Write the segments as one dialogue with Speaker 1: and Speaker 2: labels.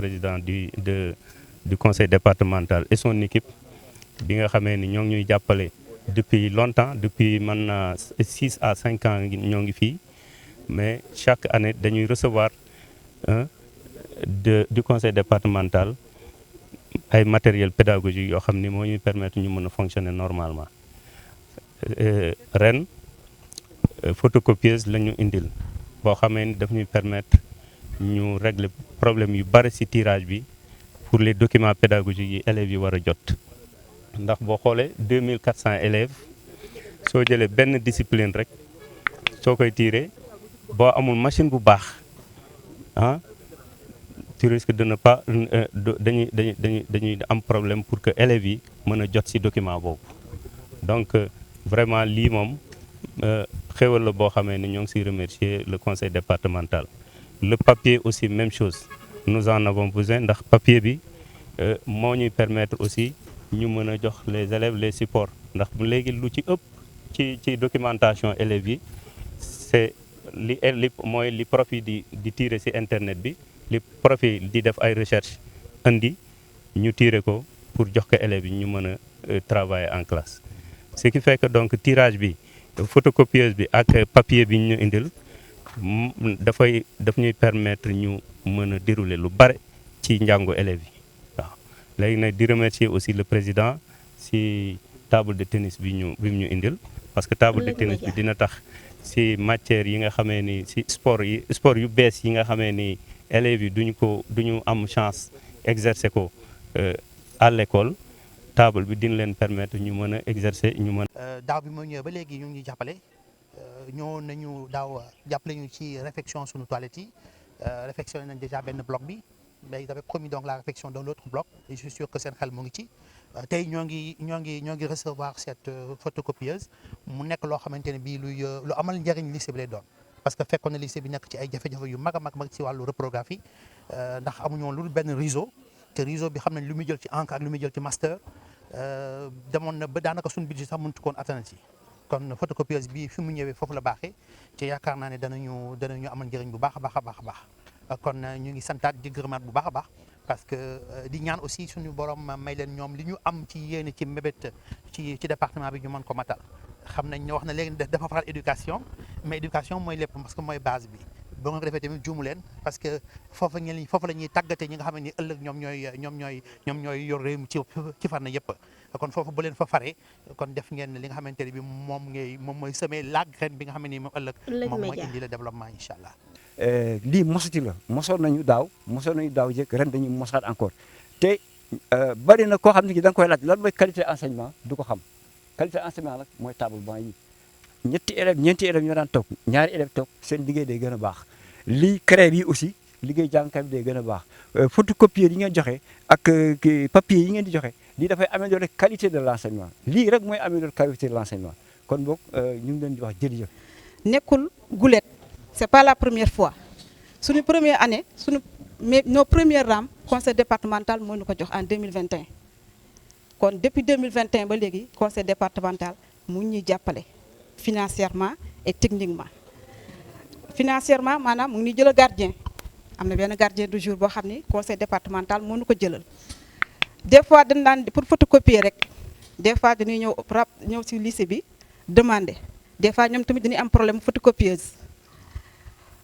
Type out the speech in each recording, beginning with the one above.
Speaker 1: président du conseil départemental et son équipe bi nga xamee ni ñoo ngi ñuy jàppale depuis longtemps, depuis maintenant 6 à 5 ans ñoo ngi fii, mais chaque année dañuy recevoir du conseil départemental ay matériel pédagogique yoo xam ni moo ñuy permettre ñu mën a fonctionner normalement. Ren photocopieuse la ñu indil boo xamee ni daf ñuy permettre ñu régler problème yu bari ci tirage bi pour les documents pédagogiques yi élèves yi war a jot. Ndax boo xoolee 2400 élèves soo jëlee benn discipline rek soo koy tirer boo amul machine bu baax tu risques de ne pas dañuy am problème pour que élèves yi mën a jot ci document boobu. Donc vraiment lii moom xéwal la boo xamee ni ñoo ngi ciy remercier le conseil départemental. Le papier aussi même chose, nous en avons besoin ndax papier bi moo ñuy permettre aussi ñu mën a jox les élèves les supports ndax léegi lu ci ëpp ci documentation élèves yi c'est mooy li prof yi di tirer ci internet bi, li prof yi di def ay recherche indi ñu tirer ko pour jox ko élèves yi ñu mën a travailler en classe. Ce qui fait que donc tirage bi photocopieuse bi ak papier bi ñu indil daf ñuy permettre ñu mën a dérouler lu bare ci njàngu élèves yi waaw. Léegi nag di remercier aussi le président ci table de tennis bi ñu indil, parce que table de tennis bi dina tax ci matière yi nga xamee ni ci sport yu bees yi nga xamee ni élèves yi duñu am chance exercer ko à l'école, table bi dina leen permettre ñu mën a exercer ñu mën.
Speaker 2: daaw bi moo ñëwee ba léegi ñu ngi jàppale ñëwoon nañu daaw jàppale ñu ci réfection suñu toilette yi réfectionné nañ déjà benn bloc bi, mais ils avaient promis donc la réfection dans l'autre bloc et je suis sûr que seen xel mu ngi ci. Tey ñoo ngi recevoir cette photocopieuse mu nekk loo xamante ne bii lu amal njëriñ lycée bi lay doon, parce que fekkoon na lycée bi nekk ci ay jafe-jafe yu mag a mag ci wàllu reprographie ndax amuñu woon lu dul benn réseau te réseau bi xam nañ lu muy jël ci encre ak lu muy jël ci master demoon na ba daanaka suñu budget sax mënut koon atteindre ci. Kon photocopieuse bi fi mu ñëwee foofu la baaxee te yaakaar naa ne danañu amal njëriñ bu baax a baax. Kon ñu ngi santaat di gërëmaat bu baax a baax, parce que di ñaan aussi suñu borom may leen ñoom li ñu am ci yéene ci mébét ci département bi ñu mën ko matal. Xam nañ ne wax na léegi dafa faral éducation, mais éducation mooy lépp parce que mooy base bi. ba nga ko defee tamit juumu leen, parce que foofu la ñuy tàggatee ñi nga xam ne ni ëllëg ñoom ñooy yor réew mi ci fànn yëpp. Kon foofu bu leen fa faree kon def ngeen li nga xamante ne bi moom mooy semer la graine bi nga xam ne nii moom ëllëg moom mooy indi le développement incha allah.
Speaker 3: lii mosati la mosoon nañu daaw jëkk ren dañuy mosaat encore te bari na koo xam ne ki da nga koy laaj lan mooy qualité enseignement du ko xam. Qualité enseignement nag mooy table banc yi ñeenti élèves ñoo daan toog, ñaari élèves toog, seen liggéey day gën a baax. lii crève yi aussi liggéey jàngkat bi day gën a baax. photocopier yi ngeen joxe ak papier yi ngeen di joxe lii dafay améliorer qualité de l'enseignement, lii rek mooy améliorer qualité de l'enseignement. Kon boog ñu ngi leen di wax jërëjëf.
Speaker 4: nekkul gulet, c'est pas la première fois suñu première année nos premières rames conseil départemental moo ñu ko jox en 2021. kon depuis 2021 ba léegi conseil départemental mu ñuy jàppale financièrement et techniquement. Financièrement maanaam mu ngi jëlal gardien, am na benn gardien du jour boo xam ni conseil départemental moo ñu ko jëlal. Des fois dañ daan pour photocopier rek, des fois dañuy ñëw ci lycée bi demander, des fois ñoom tamit dañuy am problème photocopieuse.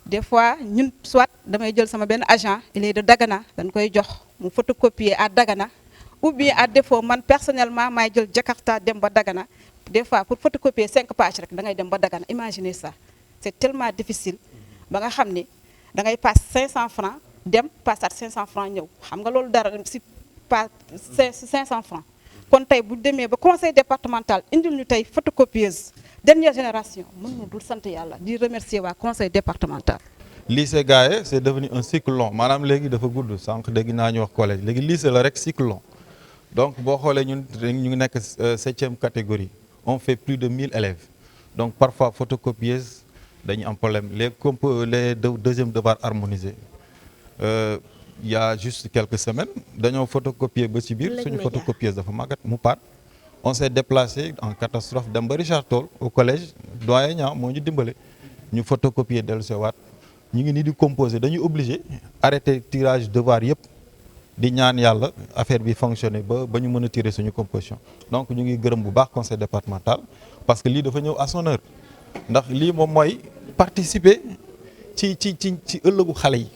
Speaker 4: Des fois ñun soit damay jël sama benn agent, il est de Dagana, dañ koy jox mu photocopier à Dagana, ou bien à défaut man personnellement maay jël Jakarta dem ba Dagana. Des fois pour photocopier 5 pages rek da ngay dem ba Dagana. Imaginez ça, c'est tellement difficile ba nga xam ni da ngay passe 500 francs dem passaat 500 francs ñëw, xam nga loolu dara si pas 500 francs. Kon tey bu demee ba conseil départemental indil ñu tey photocopieuse dernière génération mën na dul sant yàlla di remercier waa conseil départemental.
Speaker 5: Lycée Gaye c'est devenu un cycle long, maanaam léegi dafa gudd sànq dégg naa ñu wax collège, léegi lycée la rek cycle long. Donc boo xoolee ñun ñu ngi nekk 7e catégorie, on fait plus de 1000 élèves. Donc parfois photocopieuse dañu am problème, les deuxièmes devoirs harmonisés. Il y a juste quelques semaines dañoo photocopier ba ci biir suñu photocopieuse dafa màggat mu paat. On s'est déplacé en catastrophe dem ba Richard Toll au collège doyen ñaa moo ñu dimbale ñu photocopier dellu sewaat ñu ngi nii di composer dañuy obligé arrêter tirage devoir yëpp di ñaan yàlla affaire bi fonctionner ba ñu mën a tirer suñu composition. Donc ñu ngi gërëm bu baax conseil départemental parce que lii dafa ñëw à son heure ndax lii moom mooy participer ci ëllëgu xale yi,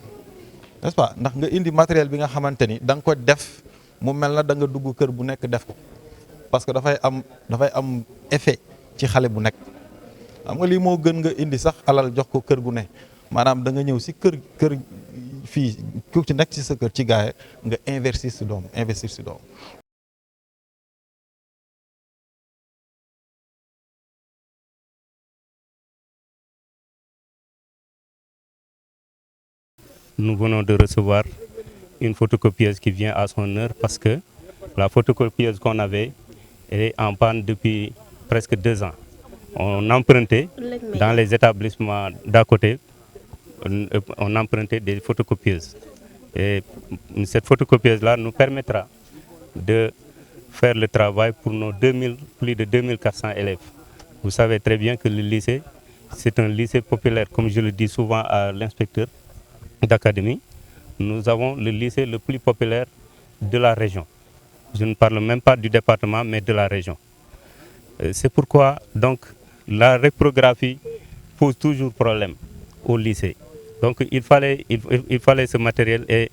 Speaker 5: n'est-ce pas, ndax nga indi matériel bi nga xamante ni da nga ko def mu mel na da nga dugg kër bu nekk def ko parce que dafay am effet ci xale bu nekk. xam nga lii moo gën nga indi sax alal jox ko kër gu ne maanaam da nga ñëw si kër fii ku ci nekk ci sa kër ci gaay nga investir si doom.
Speaker 1: Nous venons de recevoir une photocopieuse qui vient à son heure parce que la photocopieuse qu'on avait est en panne depuis presque 2 ans. On empruntait dans les établissements d'à côté, on empruntait des photocopieuses. Et cette photocopieuse-là nous permettra de faire le travail pour nos plus de 2400 élèves. Vous savez très bien que le lycée, c'est un lycée populaire, comme je le dis souvent à l'inspecteur d'académie. Nous avons le lycée le plus populaire de la région. Je ne parle même pas du département, mais de la région. C'est pourquoi donc la reprographie pose toujours problème au lycée. Donc il fallait ce matériel et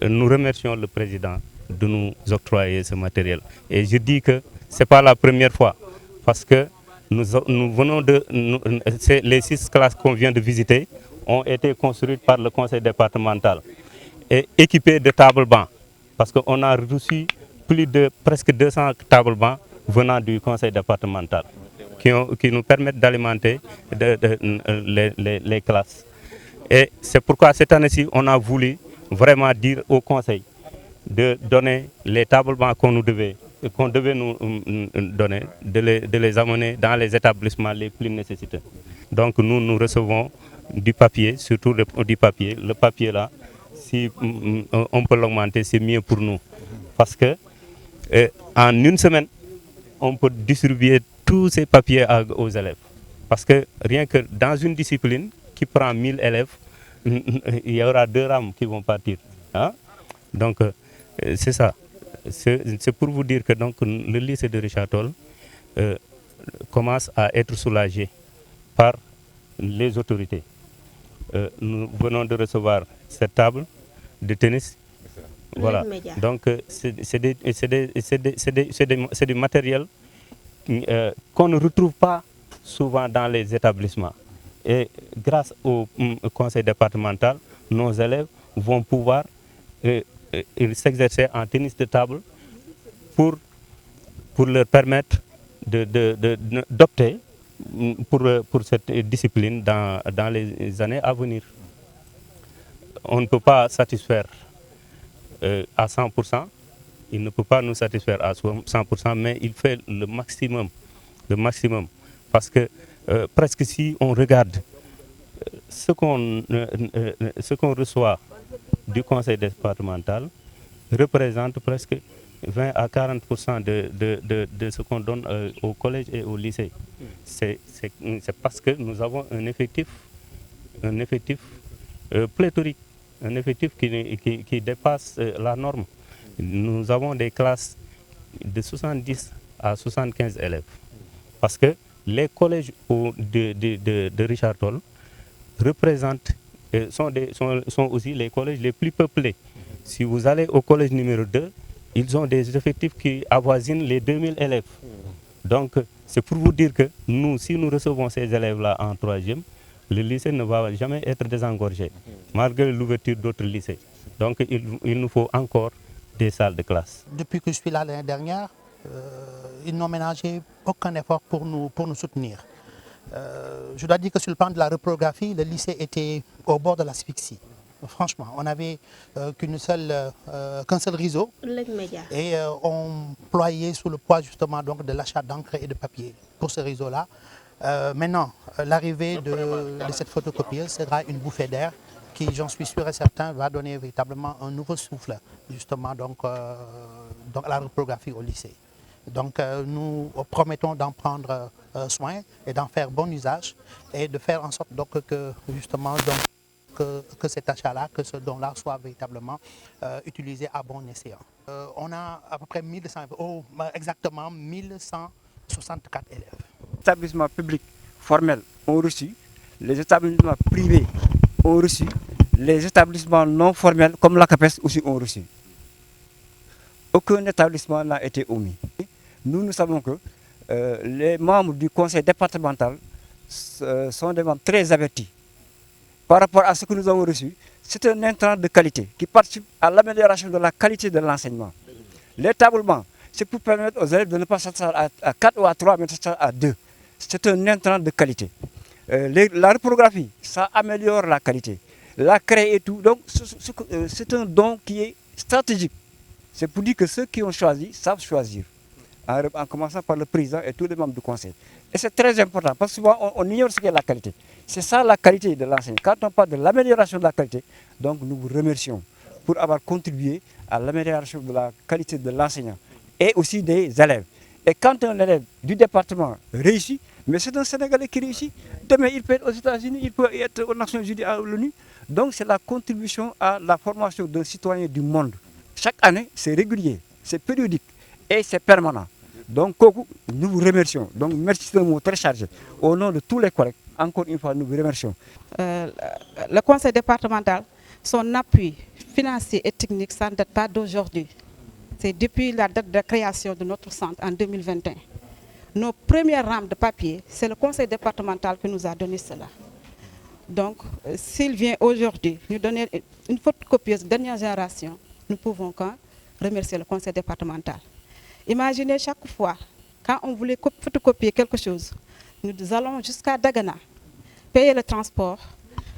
Speaker 1: nous remercions le président de nous octroyer ce matériel. Et je dis que ce n'est pas la première fois parce que nous venons les 6 classes qu'on vient de visiter ont été construites par le conseil départemental et équipées de tables-bancs parce qu'on a reçu presque 200 tables-bancs venant du conseil départemental qui nous permettent d'alimenter les classes. Et c'est pourquoi cette année-ci, on a voulu vraiment dire au conseil de donner les tables-bancs qu'on devait nous donner, de les amener dans les établissements les plus nécessiteux. Donc nous recevons du papier, surtout du papier. Le papier là, si on peut l'augmenter, c'est mieux pour nous. Parce que en une semaine, on peut distribuer tous ces papiers aux élèves. Parce que rien que dans une discipline qui prend 1000 élèves, il y aura 2 rames qui vont partir. Hein? Donc c'est ça. C'est pour vous dire que donc, le lycée de Richard Toll commence à être soulagé par les autorités. Nous venons de recevoir cette table de tennis. Voilà. Donc c'est du matériel qu'on ne retrouve pas souvent dans les établissements. Et grâce au conseil départemental, nos élèves vont pouvoir s'exercer en tennis de table pour leur permettre d'opter pour cette discipline dans les années à venir. On ne peut pas satisfaire à 100%, il ne peut pas nous satisfaire à 100%, mais il fait le maximum. Parce que presque si on regarde ce qu'on reçoit du conseil départemental représente presque 20 à 40% de ce qu'on donne au collège et au lycée. C'est parce que nous avons un effectif pléthorique, un effectif qui dépasse la norme. Nous avons des classes de 70 à 75 élèves. Parce que les collèges de Richard Toll sont aussi les collèges les plus peuplés. Si vous allez au collège numéro 2, ils ont des effectifs qui avoisinent les 2000 élèves. Donc, c'est pour vous dire que si nous recevons ces élèves-là en 3e, le lycée ne va jamais être désengorgé, malgré l'ouverture d'autres lycées. Donc, il nous faut encore des salles de classe.
Speaker 2: Depuis que je suis là l'année dernière, ils n'ont ménagé aucun effort pour nous soutenir. Je dois dire que sur le plan de la reprographie, le lycée était au bord de l'asphyxie. Franchement, on n'avait qu'un seul réseau et on ployait sous le poids justement donc de l'achat d'encre et de papier pour ce réseau-là. Maintenant, l'arrivée de cette photocopieuse sera une bouffée d'air qui, j'en suis sûr et certain, va donner véritablement un nouveau souffle justement donc à la reprographie au lycée. Donc nous promettons d'en prendre soin et d'en faire bon usage et de faire en sorte donc que justement que cet achat-là, que ce don-là soit véritablement utilisé à bon escient. On a à peu près exactement 1164 élèves.
Speaker 3: Les établissements publics formels ont reçu, les établissements privés ont reçu, les établissements non formels comme l'ACAPES aussi ont reçu. Aucun établissement n'a été omis. Nous savons que les membres du conseil départemental sont des membres très avertis. Par rapport à ce que nous avons reçu, c'est un intrant de qualité qui participe à l'amélioration de la qualité de l'enseignement. Les tablements, c'est pour permettre aux élèves de ne pas s'asseoir à 4 ou à 3, mais de s'asseoir à 2. C'est un intrant de qualité. La reprographie, ça améliore la qualité. La craie et tout, donc c'est un don qui est stratégique. C'est pour dire que ceux qui ont choisi savent choisir, en commençant par le président et tous les membres du conseil. Et c'est très important, parce que souvent on ignore ce qu'est la qualité. C'est ça la qualité de l'enseignement. Quand on parle de l'amélioration de la qualité, donc nous vous remercions pour avoir contribué à l'amélioration de la qualité de l'enseignant et aussi des élèves. Et quand un élève du département réussit, mais c'est un Sénégalais qui réussit, demain il peut être aux États-Unis, il peut être aux Nations Unies, à l'ONU. Donc c'est la contribution à la formation d'un citoyen du monde. Chaque année, c'est régulier, c'est périodique et c'est permanent. Donc nous vous remercions. Donc merci, c'est un mot très chargé. Au nom de tous les collègues, encore une fois, nous vous remercions.
Speaker 4: Le conseil départemental, son appui financier et technique, ça ne date pas d'aujourd'hui. C'est depuis la date de création de notre centre en 2021. Nos premières rames de papier, c'est le conseil départemental qui nous a donné cela. Donc, s'il vient aujourd'hui nous donner une photocopieuse de dernière génération, nous pouvons remercier le conseil départemental. Imaginez chaque fois, quand on voulait photocopier quelque chose, nous allons jusqu'à Dagana, payer le transport,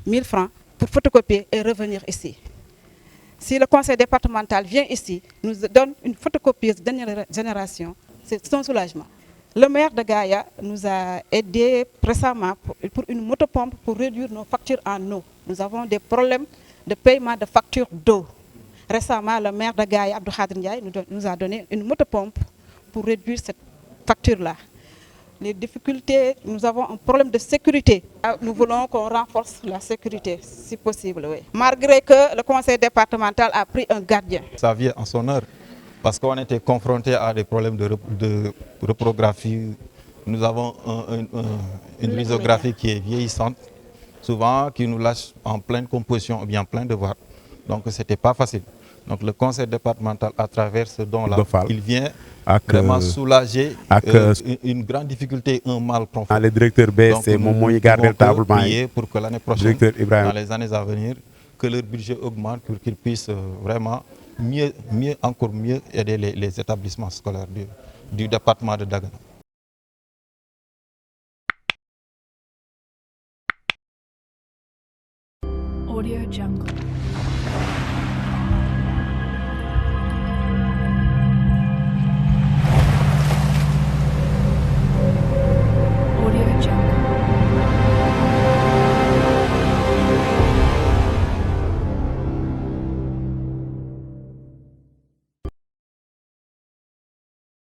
Speaker 4: 1000 francs, pour photocopier et revenir ici. Si le conseil départemental vient ici, nous donne une photocopieuse de dernière génération, c'est son soulagement. Le maire de Gaïa nous a aidés récemment pour une motopompe pour réduire nos factures en eau. Nous avons des problèmes de paiement de factures d'eau. Récemment, le maire de Gaïa, Abdou Khadir Ndiaye, nous a donné une motopompe pour réduire cette facture-là. Les difficultés, nous avons un problème de sécurité. Nous voulons qu'on renforce la sécurité, si possible. Oui. Malgré que le conseil départemental a pris un gardien.
Speaker 5: Ça vient en son heure, parce qu'on était confronté à des problèmes de reprographie. Nous avons une risographie qui est vieillissante, souvent qui nous lâche en pleine composition ou bien en plein devoir. Donc ce n'était pas facile. Donc le conseil départemental, à travers ce don-là, il vient vraiment soulager une grande difficulté, un mal profond.
Speaker 6: Le directeur B, c'est mon moyen de garder le tablement.
Speaker 5: Pour que l'année prochaine, dans les années à venir, que leur budget augmente pour qu'ils puissent vraiment encore mieux aider les établissements scolaires du département de Dagana.
Speaker 7: Audio Jungle.